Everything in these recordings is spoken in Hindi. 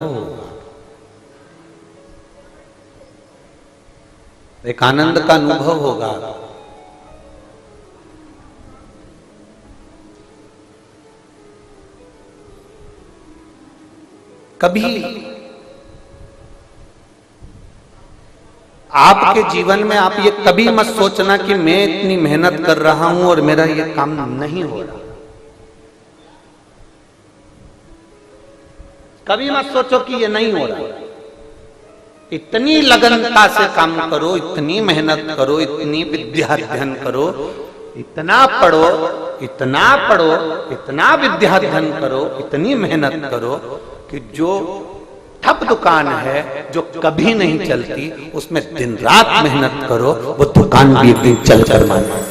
होगा, एक आनंद का अनुभव होगा। कभी आपके जीवन में आप ये कभी मत सोचना कि मैं इतनी मेहनत कर रहा हूं और मेरा ये काम नहीं हो रहा। कभी मत सोचो कि ये नहीं हो रहा। इतनी लगनता से काम करो, इतनी मेहनत करो, इतनी विद्या अध्ययन करो, इतना पढ़ो, इतना पढ़ो, इतना विद्या अध्ययन करो, इतनी मेहनत करो कि जो ठप दुकान है जो कभी नहीं चलती उसमें दिन रात मेहनत करो, वो दुकान भी एक दिन चल कर माने।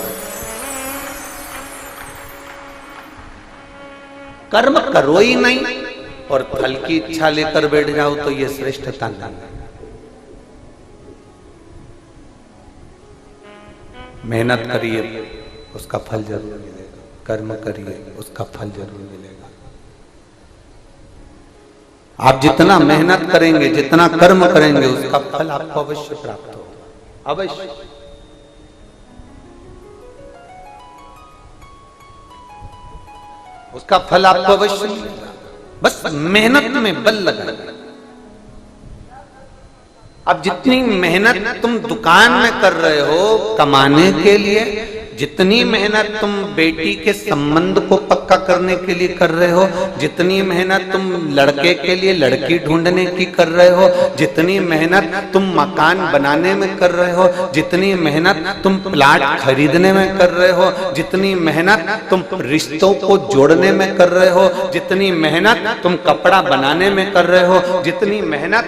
कर्म करो ही नहीं और फल की इच्छा लेकर बैठ जाओ तो ये श्रेष्ठता नहीं। मेहनत करिए उसका फल जरूर मिलेगा, कर्म करिए उसका फल जरूर मिलेगा। आप जितना मेहनत करेंगे, जितना कर्म करेंगे, उसका फल आपको अवश्य प्राप्त होगा, अवश्य। उसका फल आपको अवश्य मिलेगा, बस मेहनत में बल लगाना। अब जितनी मेहनत तुम दुकान में कर रहे हो कमाने के लिए, जितनी मेहनत तुम बेटी के संबंध को पक्का करने के लिए कर रहे हो, जितनी मेहनत तुम लड़के के लिए लड़की ढूंढने की कर रहे हो, जितनी मेहनत तुम मकान बनाने में कर रहे हो, जितनी मेहनत तुम प्लाट खरीदने में कर रहे हो, जितनी मेहनत तुम रिश्तों को जोड़ने में कर रहे हो, जितनी मेहनत तुम कपड़ा बनाने में कर रहे हो, जितनी मेहनत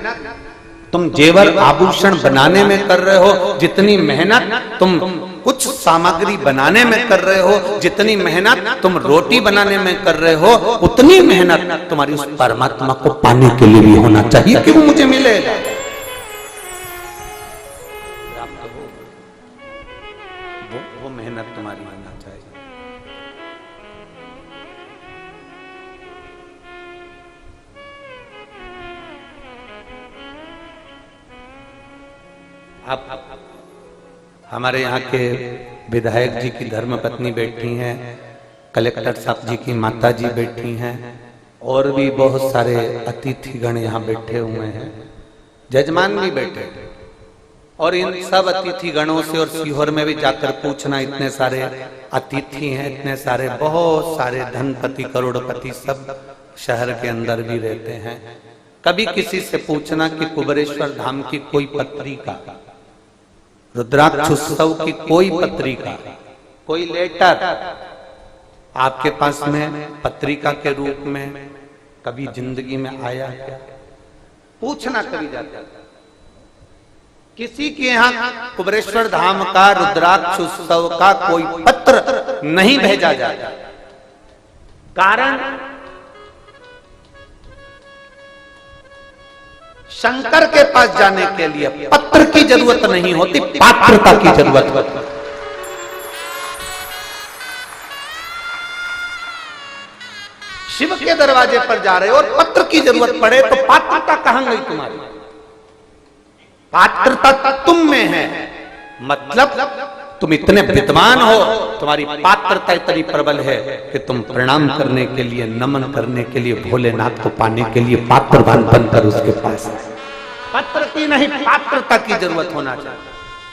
तुम जेवर आभूषण बनाने में कर रहे हो, जितनी मेहनत तुम कुछ सामग्री बनाने में कर रहे हो, जितनी मेहनत तुम रोटी बनाने में कर रहे हो, उतनी मेहनत तुम्हारी उस परमात्मा को पाने के लिए भी होना चाहिए कि वो मुझे मिलेगा। वो मेहनत तुम्हारी होना चाहिए। आप हमारे यहाँ के विधायक जी की धर्मपत्नी बैठी हैं, कलेक्टर साहब जी की माता जी बैठी हैं, और भी बहुत सारे अतिथिगण यहाँ बैठे हुए हैं, जजमान भी बैठे। और इन सब अतिथिगणों से और सीहोर में भी जाकर पूछना, इतने सारे अतिथि हैं, इतने सारे बहुत सारे धनपति करोड़पति सब शहर के अंदर भी रहते हैं। कभी किसी से पूछना कि कुबेरेश्वर धाम की कोई पत्रिका, रुद्राक्ष उत्सव की कोई पत्रिका, कोई लेटर आपके पास में पत्रिका के रूप में कभी जिंदगी में आया क्या? पूछना कभी जाता। किसी के यहाँ कुबेरेश्वर धाम का रुद्राक्ष उत्सव का कोई पत्र नहीं भेजा जाता। कारण शंकर के पास जाने के लिए पत्र की जरूरत नहीं होती, पात्रता की जरूरत होती। शिव के दरवाजे पर जा रहे हो और पत्र की जरूरत पड़े तो पात्रता कहां गई तुम्हारी? पात्रता तुम में है, मतलब तुम इतने विद्वान हो, तुम्हारी पात्रता इतनी प्रबल है कि तुम प्रणाम करने के लिए, नमन करने के लिए, भोलेनाथ को पाने के लिए पात्रवान बनकर उसके पास। पत्र की नहीं, पात्रता की जरूरत होना चाहिए।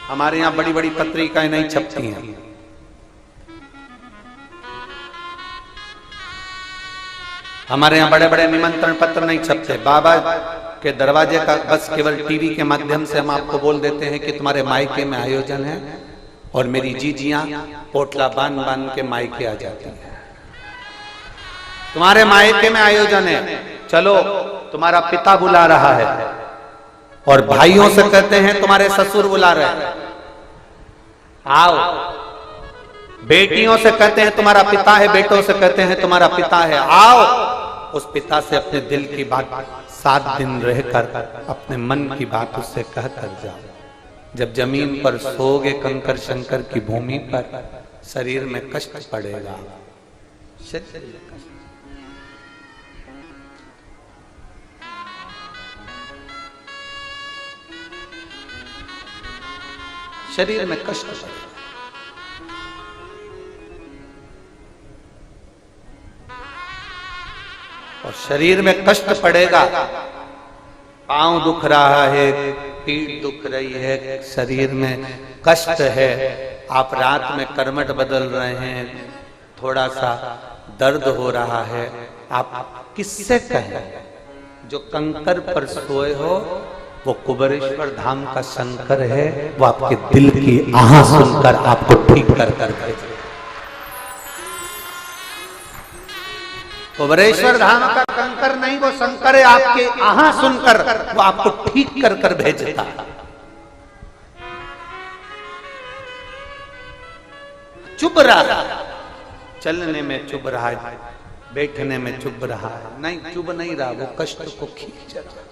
हमारे यहाँ बड़ी बड़ी पत्रिकाएं नहीं छपती हैं। हमारे यहाँ बड़े बड़े निमंत्रण पत्र नहीं छपते। बाबा के दरवाजे का बस केवल टीवी के माध्यम से हम आपको बोल देते हैं कि तुम्हारे मायके में आयोजन है, और मेरी जीजियां पोटला बांध बांध के मायके आ जाती हैं। तुम्हारे मायके में आयोजन है, चलो तुम्हारा पिता बुला रहा है, और भाइयों से कहते हैं तुम्हारे ससुर बुला रहे हैं, आओ। बेटियों से कहते हैं तुम्हारा पिता है, बेटों से कहते हैं तुम्हारा पिता है, आओ। उस पिता से अपने दिल की बात 7 दिन रहकर अपने मन की बात उससे कहकर जाओ। जब जमीन पर सोओगे कंकर शंकर की भूमि पर, शरीर में कष्ट पड़ेगा, शरीर में कष्ट। शरीर में कष्ट पड़ेगा। और शरीर में कष्ट पड़ेगा, पांव दुख रहा है, पीठ दुख रही है, शरीर में कष्ट है, आप रात में करवट बदल रहे हैं, थोड़ा सा दर्द हो रहा है, आप किससे कहें? जो कंकर पर सोए हो वो कुबेरेश्वर धाम का शंकर है, वो आपके दिल की आह सुनकर आपको ठीक कर कर भेजे। कुबेरेश्वर धाम का कंकर नहीं, वो शंकर है, आपके आह सुनकर वो आपको ठीक कर कर भेजता। चुप रहा, चलने में चुप रहा है, बैठने में चुप रहा है, नहीं चुप नहीं रहा, वो कष्ट को खींच रहा।